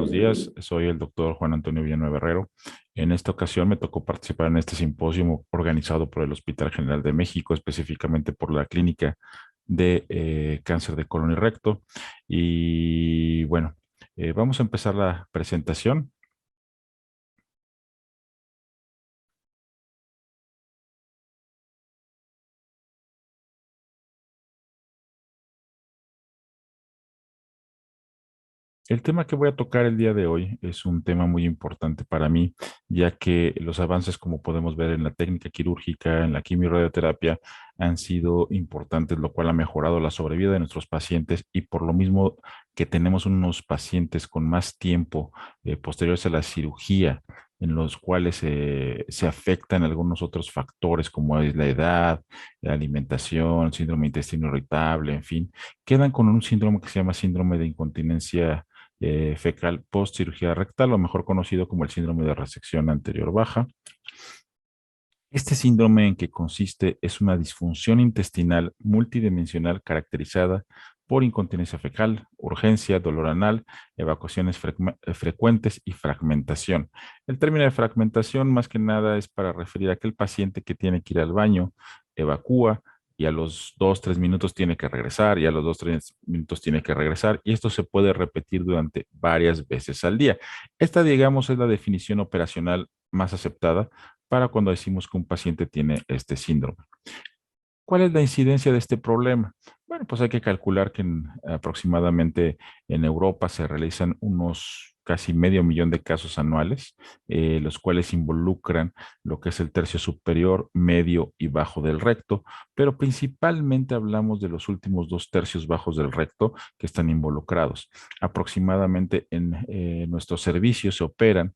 buenos días. Soy el doctor Juan Antonio Villanueva Herrero. En esta ocasión me tocó participar en este simposio organizado por el Hospital General de México, específicamente por la Clínica de Cáncer de Colon y Recto. Y bueno, vamos a empezar la presentación. El tema que voy a tocar el día de hoy es un tema muy importante para mí, ya que los avances, como podemos ver en la técnica quirúrgica, en la quimioradioterapia, han sido importantes, lo cual ha mejorado la sobrevida de nuestros pacientes y por lo mismo que tenemos unos pacientes con más tiempo posteriores a la cirugía, en los cuales se afectan algunos otros factores como es la edad, la alimentación, síndrome de intestino irritable, en fin, quedan con un síndrome que se llama síndrome de incontinencia fecal post cirugía rectal, o mejor conocido como el síndrome de resección anterior baja. Este síndrome en que consiste es una disfunción intestinal multidimensional caracterizada por incontinencia fecal, urgencia, dolor anal, evacuaciones frecuentes y fragmentación. El término de fragmentación más que nada es para referir a aquel paciente que tiene que ir al baño, evacúa y a los 2, 3 minutos tiene que regresar y a los 2, 3 minutos tiene que regresar y esto se puede repetir durante varias veces al día. Esta, digamos, es la definición operacional más aceptada para cuando decimos que un paciente tiene este síndrome. ¿Cuál es la incidencia de este problema? Bueno, pues hay que calcular que aproximadamente en Europa se realizan unos casi 500,000 de casos anuales, los cuales involucran lo que es el tercio superior, medio y bajo del recto, pero principalmente hablamos de los últimos 2 tercios bajos del recto que están involucrados. Aproximadamente en nuestros servicios se operan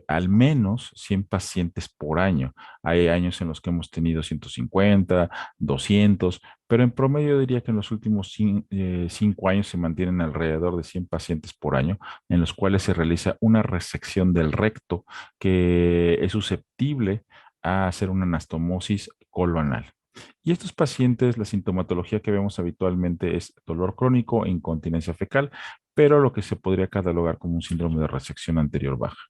al menos 100 pacientes por año. Hay años en los que hemos tenido 150, 200, pero en promedio diría que en los últimos 5 años se mantienen alrededor de 100 pacientes por año, en los cuales se realiza una resección del recto que es susceptible a hacer una anastomosis coloanal. Y estos pacientes, la sintomatología que vemos habitualmente es dolor crónico e incontinencia fecal, pero lo que se podría catalogar como un síndrome de resección anterior baja.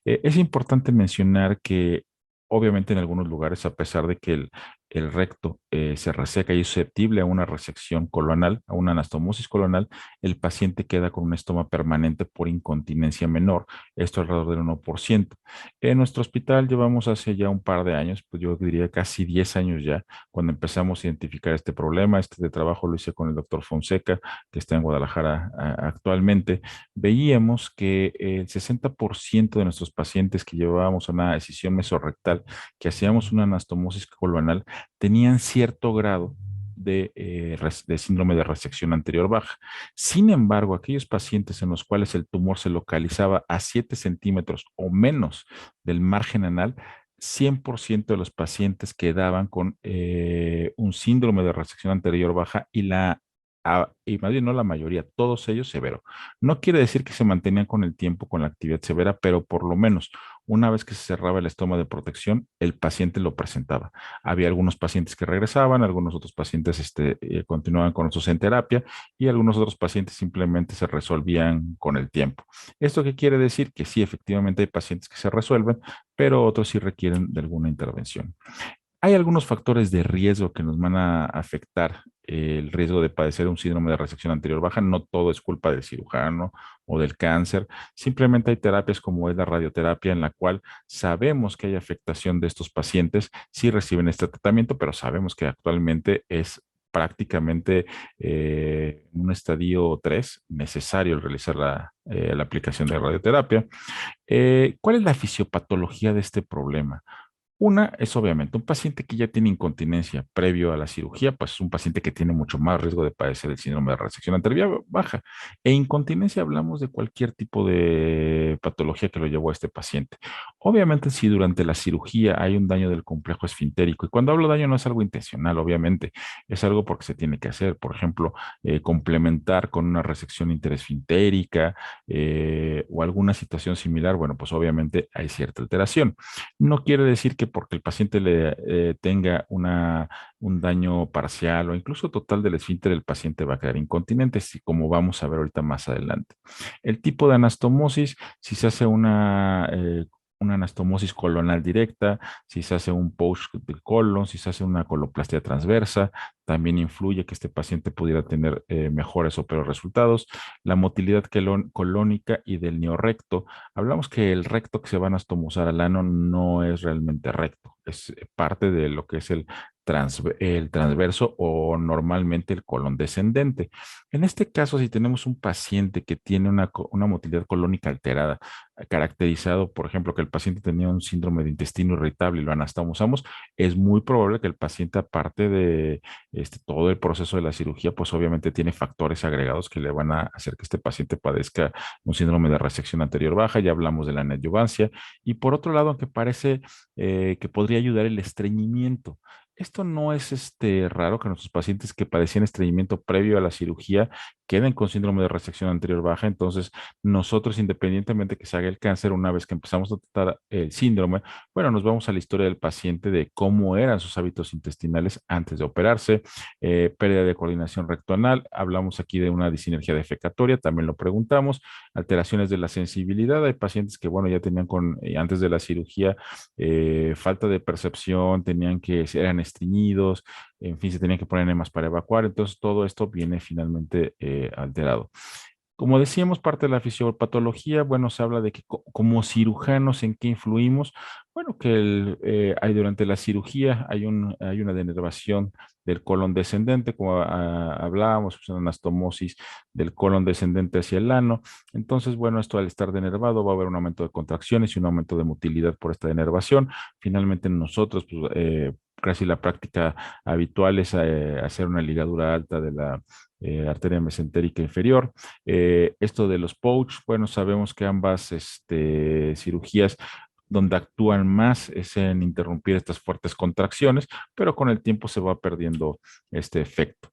Es importante mencionar que obviamente en algunos lugares, a pesar de que el recto se reseca y es susceptible a una resección colonal, a una anastomosis colonal, el paciente queda con un estoma permanente por incontinencia menor, esto alrededor del 1%. En nuestro hospital llevamos hace ya un par de años, pues yo diría casi 10 años ya, cuando empezamos a identificar este problema. Este de trabajo lo hice con el doctor Fonseca, que está en Guadalajara actualmente. Veíamos que el 60% de nuestros pacientes que llevábamos a una decisión mesorrectal, que hacíamos una anastomosis coloanal, tenían cierto grado de síndrome de resección anterior baja. Sin embargo, aquellos pacientes en los cuales el tumor se localizaba a 7 centímetros o menos del margen anal, 100% de los pacientes quedaban con un síndrome de resección anterior baja y más bien no la mayoría, todos ellos severo. No quiere decir que se mantenían con el tiempo con la actividad severa, pero por lo menos una vez que se cerraba el estoma de protección, el paciente lo presentaba. Había algunos pacientes que regresaban, algunos otros pacientes continuaban con nosotros en terapia y algunos otros pacientes simplemente se resolvían con el tiempo. ¿Esto qué quiere decir? Que sí, efectivamente hay pacientes que se resuelven, pero otros sí requieren de alguna intervención. Hay algunos factores de riesgo que nos van a afectar el riesgo de padecer un síndrome de resección anterior baja. No todo es culpa del cirujano o del cáncer. Simplemente hay terapias como es la radioterapia en la cual sabemos que hay afectación de estos pacientes si reciben este tratamiento, pero sabemos que actualmente es prácticamente en un estadio 3 necesario realizar la aplicación de radioterapia. ¿Cuál es la fisiopatología de este problema? Una es obviamente un paciente que ya tiene incontinencia previo a la cirugía, pues es un paciente que tiene mucho más riesgo de padecer el síndrome de resección anterior baja. E incontinencia hablamos de cualquier tipo de patología que lo llevó a este paciente. Obviamente, si durante la cirugía hay un daño del complejo esfintérico, y cuando hablo de daño no es algo intencional, obviamente, es algo porque se tiene que hacer. Por ejemplo, complementar con una resección interesfintérica o alguna situación similar, bueno, pues obviamente hay cierta alteración. No quiere decir que que porque el paciente le tenga un daño parcial o incluso total del esfínter, el paciente va a quedar incontinente, así como vamos a ver ahorita más adelante. El tipo de anastomosis, si se hace una anastomosis colonal directa, si se hace un pouch de colon, si se hace una coloplastia transversa, también influye que este paciente pudiera tener mejores o peores resultados. La motilidad colónica y del neorrecto. Hablamos que el recto que se va a anastomosar al ano no es realmente recto, es parte de lo que es el transverso o normalmente el colon descendente. En este caso, si tenemos un paciente que tiene una motilidad colónica alterada, caracterizado, por ejemplo, que el paciente tenía un síndrome de intestino irritable y lo anastomosamos, es muy probable que el paciente, aparte de todo el proceso de la cirugía, pues obviamente tiene factores agregados que le van a hacer que este paciente padezca un síndrome de resección anterior baja. Ya hablamos de la neoadyuvancia. Y por otro lado, aunque parece que podría ayudar el estreñimiento. Esto no es raro que nuestros pacientes que padecían estreñimiento previo a la cirugía queden con síndrome de resección anterior baja. Entonces, nosotros, independientemente que se haga el cáncer, una vez que empezamos a tratar el síndrome, bueno, nos vamos a la historia del paciente de cómo eran sus hábitos intestinales antes de operarse, pérdida de coordinación rectoanal, hablamos aquí de una disinergia defecatoria, también lo preguntamos, alteraciones de la sensibilidad, hay pacientes que, bueno, ya tenían antes de la cirugía falta de percepción, eran estreñidos, en fin, se tenían que poner enemas para evacuar, entonces todo esto viene finalmente alterado. Como decíamos, parte de la fisiopatología, bueno, se habla de que como cirujanos, ¿en qué influimos? Bueno, que hay durante la cirugía hay una denervación del colon descendente, como hablábamos, pues, una anastomosis del colon descendente hacia el ano. Entonces, bueno, esto al estar denervado va a haber un aumento de contracciones y un aumento de motilidad por esta denervación. Finalmente, nosotros, pues, casi la práctica habitual es hacer una ligadura alta de la arteria mesentérica inferior. Esto de los pouch, bueno, sabemos que ambas cirugías donde actúan más es en interrumpir estas fuertes contracciones, pero con el tiempo se va perdiendo este efecto.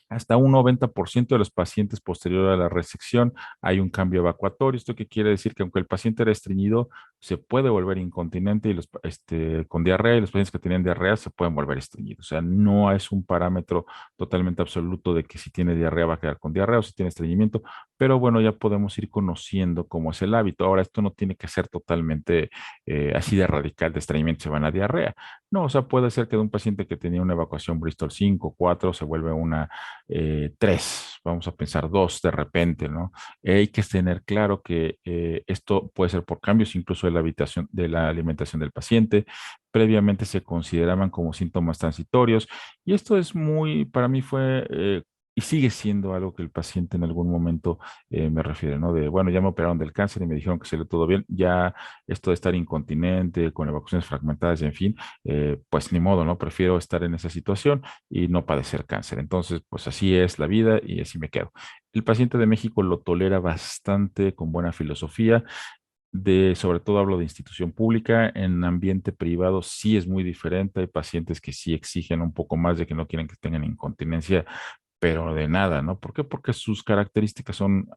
Hasta un 90% de los pacientes posterior a la resección hay un cambio evacuatorio. ¿Esto qué quiere decir? Que aunque el paciente era estreñido, se puede volver incontinente y con diarrea, y los pacientes que tenían diarrea se pueden volver estreñidos. O sea, no es un parámetro totalmente absoluto de que si tiene diarrea va a quedar con diarrea o si tiene estreñimiento, pero bueno, ya podemos ir conociendo cómo es el hábito. Ahora, esto no tiene que ser totalmente así de radical de estreñimiento, se van a diarrea. No, o sea, puede ser que de un paciente que tenía una evacuación Bristol 5, 4, se vuelve una 3, vamos a pensar 2 de repente, ¿no? Hay que tener claro que esto puede ser por cambios incluso de la alimentación del paciente. Previamente se consideraban como síntomas transitorios y esto es para mí fue y sigue siendo algo que el paciente en algún momento me refiere, ¿no? De, bueno, ya me operaron del cáncer y me dijeron que salió todo bien, ya esto de estar incontinente, con evacuaciones fragmentadas, en fin, pues ni modo, ¿no? Prefiero estar en esa situación y no padecer cáncer. Entonces, pues así es la vida y así me quedo. El paciente de México lo tolera bastante con buena filosofía. Sobre todo hablo de institución pública, en ambiente privado sí es muy diferente, hay pacientes que sí exigen un poco más de que no quieren que tengan incontinencia, pero de nada, ¿no? ¿Por qué? Porque sus características son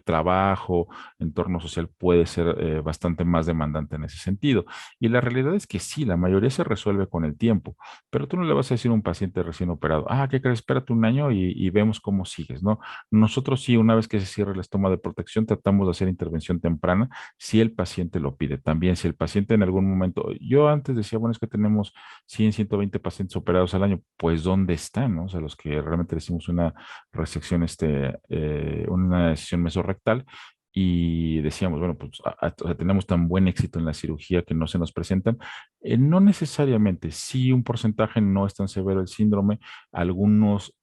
trabajo, entorno social puede ser bastante más demandante en ese sentido. Y la realidad es que sí, la mayoría se resuelve con el tiempo, pero tú no le vas a decir a un paciente recién operado, ¿qué crees? Espérate un año y vemos cómo sigues, ¿no? Nosotros sí, una vez que se cierre el estoma de protección, tratamos de hacer intervención temprana si el paciente lo pide. También si el paciente en algún momento, yo antes decía, bueno, es que tenemos 100, 120 pacientes operados al año, pues ¿dónde están, no? O sea, los que realmente decimos una resección, una decisión mesorrectal y decíamos, bueno, pues o sea, tenemos tan buen éxito en la cirugía que no se nos presentan. No necesariamente, sí un porcentaje no es tan severo el síndrome, algunos,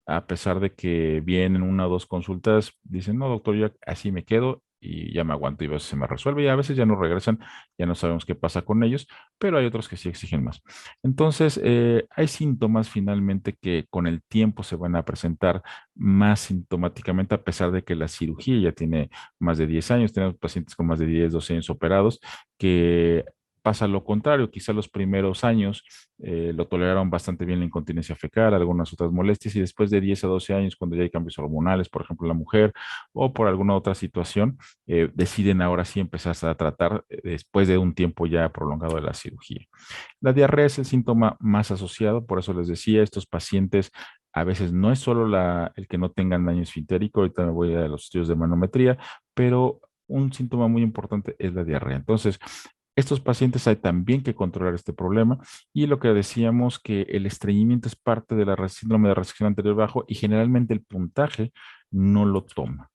a pesar de que vienen una o dos consultas, dicen, no, doctor, yo así me quedo y ya me aguanto y a veces se me resuelve y a veces ya no regresan, ya no sabemos qué pasa con ellos, pero hay otros que sí exigen más. Entonces, hay síntomas finalmente que con el tiempo se van a presentar más sintomáticamente, a pesar de que la cirugía ya tiene más de 10 años. Tenemos pacientes con más de 10, 12 años operados que pasa lo contrario, quizá los primeros años lo toleraron bastante bien la incontinencia fecal, algunas otras molestias, y después de 10 a 12 años, cuando ya hay cambios hormonales, por ejemplo, en la mujer, o por alguna otra situación, deciden ahora sí empezar a tratar después de un tiempo ya prolongado de la cirugía. La diarrea es el síntoma más asociado, por eso les decía, estos pacientes a veces no es solo el que no tengan daño esfintérico, ahorita me voy a los estudios de manometría, pero un síntoma muy importante es la diarrea. Entonces, estos pacientes hay también que controlar este problema y lo que decíamos que el estreñimiento es parte de la síndrome de resección anterior bajo y generalmente el puntaje no lo toma.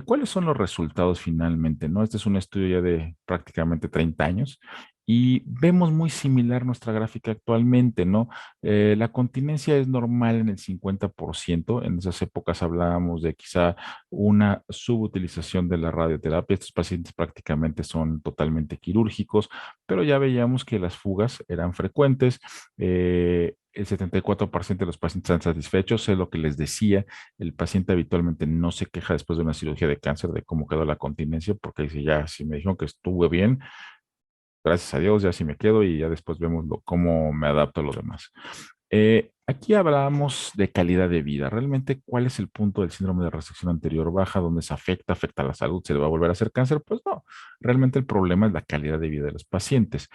¿Cuáles son los resultados finalmente? ¿No? Este es un estudio ya de prácticamente 30 años y vemos muy similar nuestra gráfica actualmente, ¿no? La continencia es normal en el 50%. En esas épocas hablábamos de quizá una subutilización de la radioterapia. Estos pacientes prácticamente son totalmente quirúrgicos, pero ya veíamos que las fugas eran frecuentes. El 74% de los pacientes están satisfechos, es lo que les decía. El paciente habitualmente no se queja después de una cirugía de cáncer de cómo quedó la continencia, porque dice, ya, si me dijeron que estuve bien, gracias a Dios, ya sí me quedo y ya después vemos cómo me adapto a lo demás. Aquí hablamos de calidad de vida. Realmente, ¿cuál es el punto del síndrome de resección anterior baja, donde se afecta a la salud? ¿Se le va a volver a hacer cáncer? Pues no. Realmente el problema es la calidad de vida de los pacientes.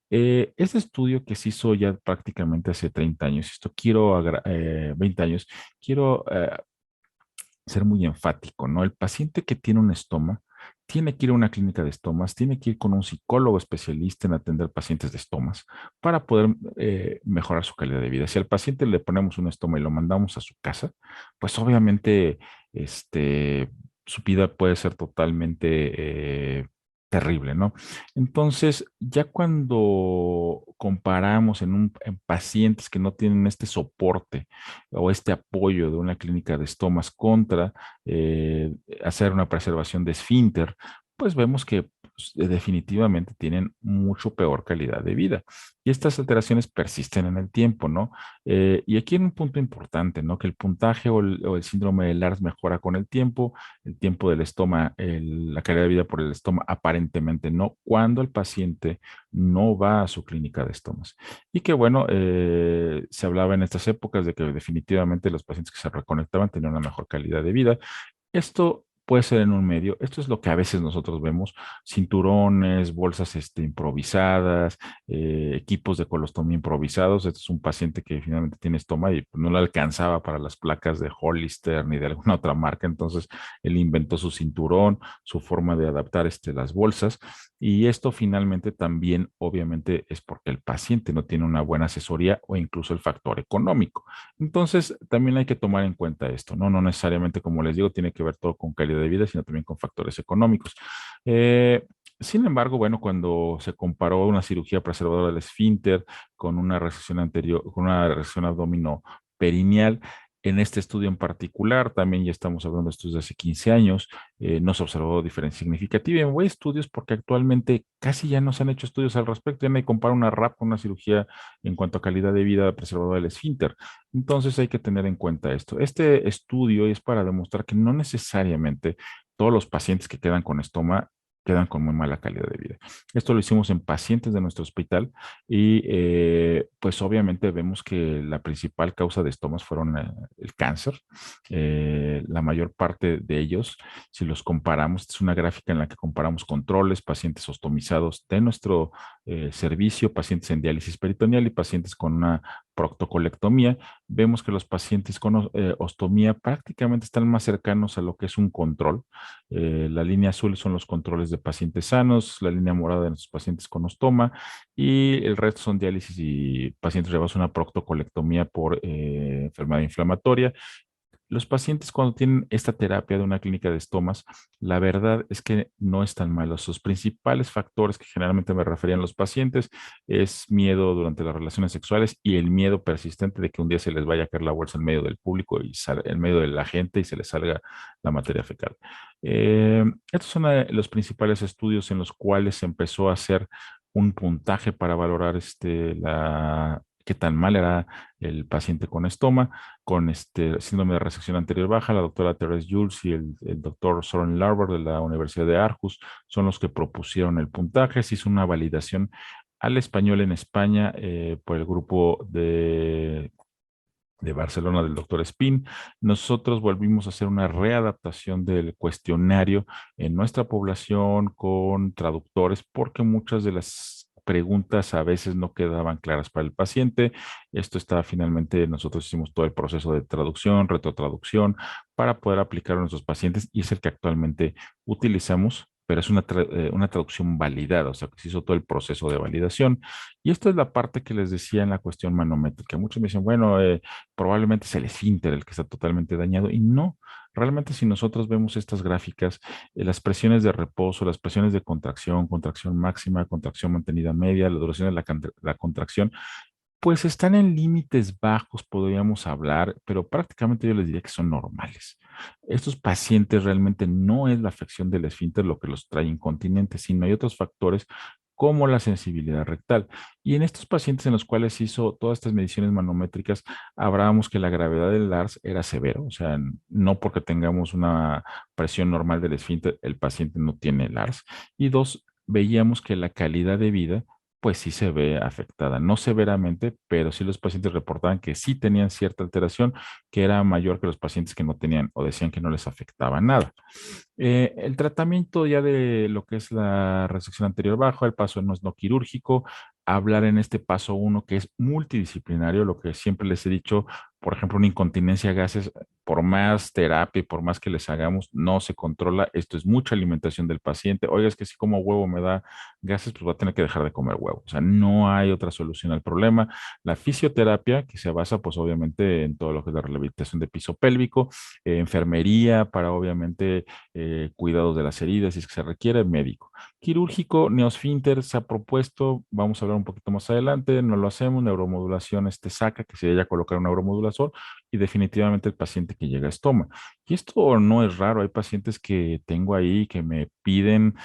Este estudio que se hizo ya prácticamente hace 30 años, 20 años, quiero ser muy enfático, ¿no? El paciente que tiene un estoma tiene que ir a una clínica de estomas, tiene que ir con un psicólogo especialista en atender pacientes de estomas para poder mejorar su calidad de vida. Si al paciente le ponemos un estoma y lo mandamos a su casa, pues obviamente su vida puede ser totalmente terrible, ¿no? Entonces, ya cuando comparamos en pacientes que no tienen este soporte o este apoyo de una clínica de estomas contra eh, hacer una preservación de esfínter, pues vemos que pues, definitivamente tienen mucho peor calidad de vida. Y estas alteraciones persisten en el tiempo, ¿no? Y aquí hay un punto importante, ¿no? Que el puntaje o el síndrome de Lars mejora con el tiempo del estoma, la calidad de vida por el estoma aparentemente no, cuando el paciente no va a su clínica de estomas. Y que bueno, se hablaba en estas épocas de que definitivamente los pacientes que se reconectaban tenían una mejor calidad de vida. Esto puede ser en un medio. Esto es lo que a veces nosotros vemos: cinturones, bolsas improvisadas, equipos de colostomía improvisados. Este es un paciente que finalmente tiene estoma y pues, no le alcanzaba para las placas de Hollister ni de alguna otra marca. Entonces, él inventó su cinturón, su forma de adaptar las bolsas. Y esto finalmente también, obviamente, es porque el paciente no tiene una buena asesoría o incluso el factor económico. Entonces, también hay que tomar en cuenta esto, ¿no? No necesariamente, como les digo, tiene que ver todo con calidad de vida, sino también con factores económicos. Eh, Sin embargo, bueno, cuando se comparó una cirugía preservadora del esfínter con una resección anterior, con una resección abdomino perineal, en este estudio en particular, también ya estamos hablando de estudios de hace 15 años, no se observó diferencia significativa. Y me voy a estudios porque actualmente casi ya no se han hecho estudios al respecto. Ya me compara una RAP con una cirugía en cuanto a calidad de vida preservadora del esfínter. Entonces hay que tener en cuenta esto. Este estudio es para demostrar que no necesariamente todos los pacientes que quedan con estoma quedan con muy mala calidad de vida. Esto lo hicimos en pacientes de nuestro hospital y pues obviamente vemos que la principal causa de estomas fueron el cáncer. La mayor parte de ellos, si los comparamos, esta es una gráfica en la que comparamos controles, pacientes ostomizados de nuestro servicio, pacientes en diálisis peritoneal y pacientes con una proctocolectomía. Vemos que los pacientes con ostomía prácticamente están más cercanos a lo que es un control. La línea azul son los controles de pacientes sanos, la línea morada de nuestros pacientes con ostoma y el resto son diálisis y pacientes llevados a una proctocolectomía por enfermedad inflamatoria. Los pacientes cuando tienen esta terapia de una clínica de estomas, la verdad es que no están malos. Los principales factores que generalmente me referían los pacientes es miedo durante las relaciones sexuales y el miedo persistente de que un día se les vaya a caer la bolsa en medio del público y en medio de la gente y se les salga la materia fecal. Estos son los principales estudios en los cuales se empezó a hacer un puntaje para valorar qué tan mal era el paciente con estoma, con este síndrome de resección anterior baja. La doctora Therese Jules y el doctor Soren Larber de la Universidad de Aarhus son los que propusieron el puntaje. Se hizo una validación al español en España por el grupo de Barcelona del doctor Spin. Nosotros volvimos a hacer una readaptación del cuestionario en nuestra población con traductores porque muchas de las preguntas a veces no quedaban claras para el paciente. Esto está finalmente, nosotros hicimos todo el proceso de traducción, retrotraducción para poder aplicar a nuestros pacientes y es el que actualmente utilizamos, pero es una traducción validada, o sea, que se hizo todo el proceso de validación. Y esta es la parte que les decía en la cuestión manométrica. Muchos me dicen, bueno, probablemente es el esfínter el que está totalmente dañado y no. Realmente si nosotros vemos estas gráficas, las presiones de reposo, las presiones de contracción, contracción máxima, contracción mantenida media, la duración de la contracción, pues están en límites bajos, podríamos hablar, pero prácticamente yo les diría que son normales. Estos pacientes realmente no es la afección del esfínter lo que los trae incontinentes, sino hay otros factores como la sensibilidad rectal. Y en estos pacientes en los cuales hizo todas estas mediciones manométricas, hablábamos que la gravedad del LARS era severo, o sea, no porque tengamos una presión normal del esfínter, el paciente no tiene LARS. Y dos, veíamos que la calidad de vida pues sí se ve afectada, no severamente, pero sí los pacientes reportaban que sí tenían cierta alteración que era mayor que los pacientes que no tenían o decían que no les afectaba nada. El tratamiento ya de lo que es la resección anterior baja, el paso no es no quirúrgico, hablar en este paso uno que es multidisciplinario, lo que siempre les he dicho, por ejemplo, una incontinencia a gases, por más terapia y por más que les hagamos, no se controla. Esto es mucha alimentación del paciente. Oiga, es que si como huevo me da gases, pues va a tener que dejar de comer huevo. O sea, no hay otra solución al problema. La fisioterapia, que se basa, pues obviamente, en todo lo que es la rehabilitación de piso pélvico, enfermería para obviamente cuidados de las heridas si es que se requiere, médico. Quirúrgico, neosfínter se ha propuesto, vamos a hablar un poquito más adelante, no lo hacemos, neuromodulación saca, que sería ya colocar un neuromodulador y definitivamente el paciente que llega a estoma. Y esto no es raro, hay pacientes que tengo ahí que me piden,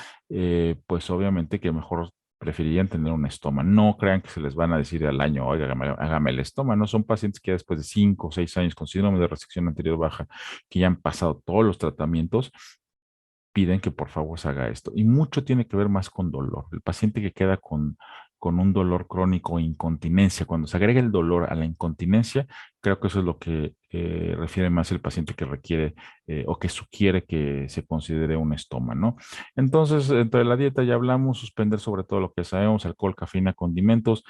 pues obviamente que mejor preferirían tener un estoma. No crean que se les van a decir al año, oiga, hágame el estoma. No son pacientes que después de 5 o 6 años con síndrome de resección anterior baja, que ya han pasado todos los tratamientos, piden que por favor se haga esto. Y mucho tiene que ver más con dolor. El paciente que queda con un dolor crónico o incontinencia, cuando se agrega el dolor a la incontinencia, creo que eso es lo que refiere más el paciente que requiere o que sugiere que se considere un estoma, ¿no? Entonces, dentro de la dieta ya hablamos, suspender sobre todo lo que sabemos, alcohol, cafeína, condimentos.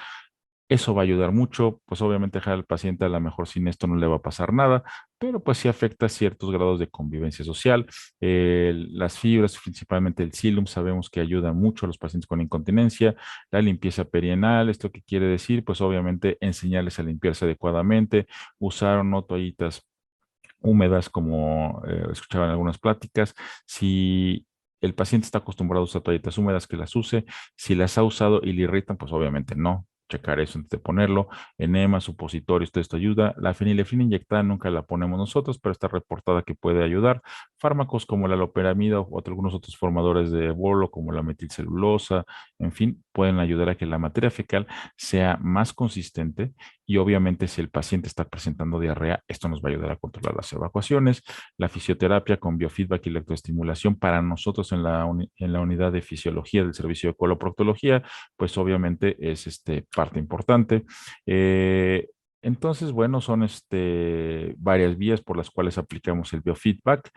Eso va a ayudar mucho, pues obviamente dejar al paciente a lo mejor sin esto no le va a pasar nada, pero pues sí afecta ciertos grados de convivencia social. Las fibras, principalmente el psyllium, sabemos que ayuda mucho a los pacientes con incontinencia. La limpieza perianal, ¿esto qué quiere decir? Pues obviamente enseñarles a limpiarse adecuadamente, usar o no toallitas húmedas, como escuchaba en algunas pláticas. Si el paciente está acostumbrado a usar toallitas húmedas, que las use. Si las ha usado y le irritan, pues obviamente no. Checar eso antes de ponerlo. Enema, supositorios, todo esto ayuda. La fenilefrina inyectada nunca la ponemos nosotros, pero está reportada que puede ayudar. Fármacos como la loperamida o algunos otros formadores de bolo, como la metilcelulosa, en fin, pueden ayudar a que la materia fecal sea más consistente y obviamente si el paciente está presentando diarrea, esto nos va a ayudar a controlar las evacuaciones. La fisioterapia con biofeedback y electroestimulación para nosotros en la unidad de fisiología del servicio de coloproctología, pues obviamente es parte importante. Eh, entonces, bueno, son varias vías por las cuales aplicamos el biofeedback.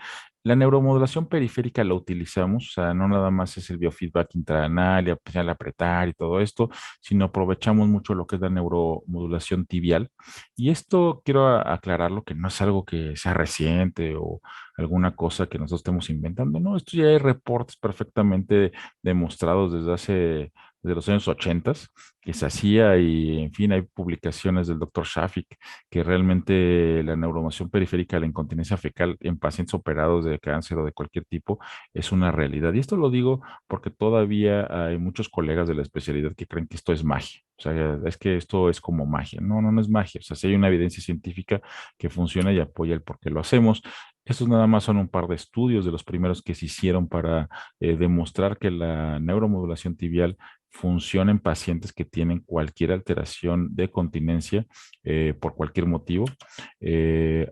La neuromodulación periférica la utilizamos, o sea, no nada más es el biofeedback intranal y al apretar y todo esto, sino aprovechamos mucho lo que es la neuromodulación tibial. Y esto quiero aclararlo que no es algo que sea reciente o alguna cosa que nosotros estemos inventando, no, esto ya hay reportes perfectamente demostrados desde los años 80 que se hacía y en fin hay publicaciones del doctor Shafik que realmente la neuromoción periférica de la incontinencia fecal en pacientes operados de cáncer o de cualquier tipo es una realidad. Y esto lo digo porque todavía hay muchos colegas de la especialidad que creen que esto es magia. O sea, es que esto es como magia. No, no, no es magia. O sea, sí hay una evidencia científica que funciona y apoya el por qué lo hacemos. Estos nada más son un par de estudios de los primeros que se hicieron para demostrar que la neuromodulación tibial funciona en pacientes que tienen cualquier alteración de continencia por cualquier motivo.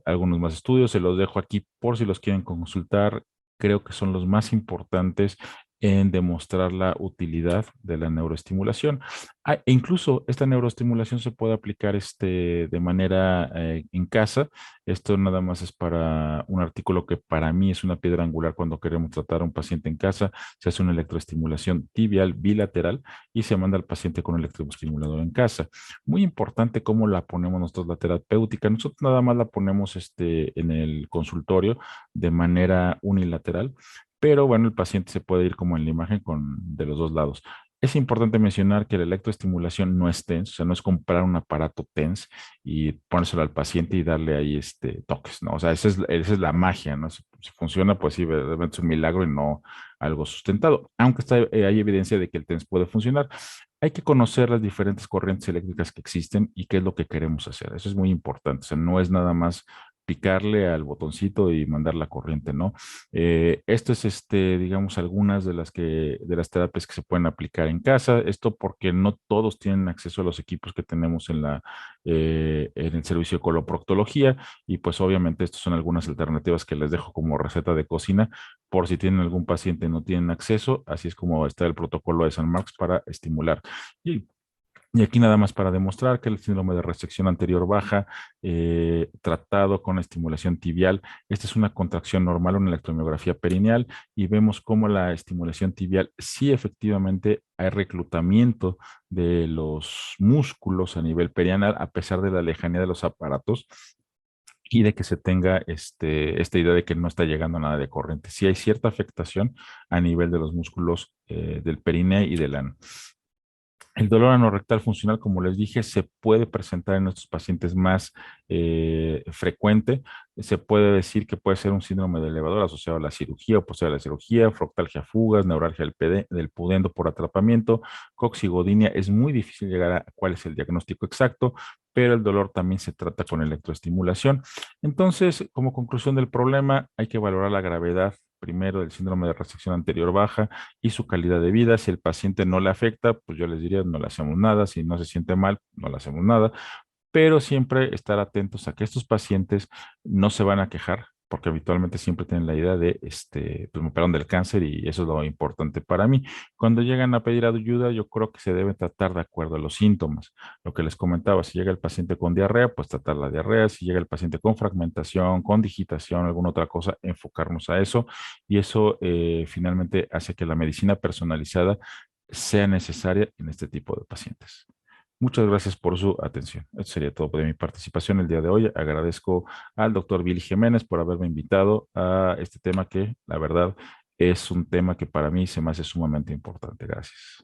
Algunos más estudios se los dejo aquí por si los quieren consultar. Creo que son los más importantes en demostrar la utilidad de la neuroestimulación. E incluso esta neuroestimulación se puede aplicar de manera en casa. Esto nada más es para un artículo que para mí es una piedra angular cuando queremos tratar a un paciente en casa. Se hace una electroestimulación tibial bilateral y se manda al paciente con un electroestimulador en casa. Muy importante cómo la ponemos nosotros la terapéutica. Nosotros nada más la ponemos en el consultorio de manera unilateral, pero bueno, el paciente se puede ir como en la imagen de los dos lados. Es importante mencionar que la electroestimulación no es TENS, o sea, no es comprar un aparato TENS y ponérselo al paciente y darle ahí toques, ¿no? O sea, esa es la magia, ¿no? Si funciona, pues sí, realmente es un milagro y no algo sustentado. Aunque hay evidencia de que el TENS puede funcionar, hay que conocer las diferentes corrientes eléctricas que existen y qué es lo que queremos hacer. Eso es muy importante. O sea, no es nada más picarle al botoncito y mandar la corriente, ¿no? Esto es, digamos, algunas de las terapias que se pueden aplicar en casa. Esto porque no todos tienen acceso a los equipos que tenemos en el servicio de coloproctología y pues obviamente estas son algunas alternativas que les dejo como receta de cocina por si tienen algún paciente y no tienen acceso. Así es como está el protocolo de San Marcos para estimular. Y y aquí nada más para demostrar que el síndrome de resección anterior baja, tratado con estimulación tibial, esta es una contracción normal, una electromiografía perineal, y vemos cómo la estimulación tibial sí efectivamente hay reclutamiento de los músculos a nivel perianal, a pesar de la lejanía de los aparatos y de que se tenga esta idea de que no está llegando nada de corriente. Sí hay cierta afectación a nivel de los músculos del perineo y del ano. El dolor anorrectal funcional, como les dije, se puede presentar en nuestros pacientes más frecuente. Se puede decir que puede ser un síndrome de elevador asociado a la cirugía o posterior a la cirugía, proctalgia fugas, neuralgia del pudendo por atrapamiento, coxigodinia. Es muy difícil llegar a cuál es el diagnóstico exacto, pero el dolor también se trata con electroestimulación. Entonces, como conclusión del problema, hay que valorar la gravedad primero del síndrome de resección anterior baja y su calidad de vida. Si el paciente no le afecta, pues yo les diría, no le hacemos nada. Si no se siente mal, no le hacemos nada. Pero siempre estar atentos a que estos pacientes no se van a quejar, porque habitualmente siempre tienen la idea de, pues me operaron del cáncer y eso es lo importante para mí. Cuando llegan a pedir ayuda, yo creo que se debe tratar de acuerdo a los síntomas. Lo que les comentaba, si llega el paciente con diarrea, pues tratar la diarrea. Si llega el paciente con fragmentación, con digitación, alguna otra cosa, enfocarnos a eso. Y eso finalmente hace que la medicina personalizada sea necesaria en este tipo de pacientes. Muchas gracias por su atención. Esto sería todo de mi participación el día de hoy. Agradezco al doctor Billy Jiménez por haberme invitado a este tema que, la verdad, es un tema que para mí se me hace sumamente importante. Gracias.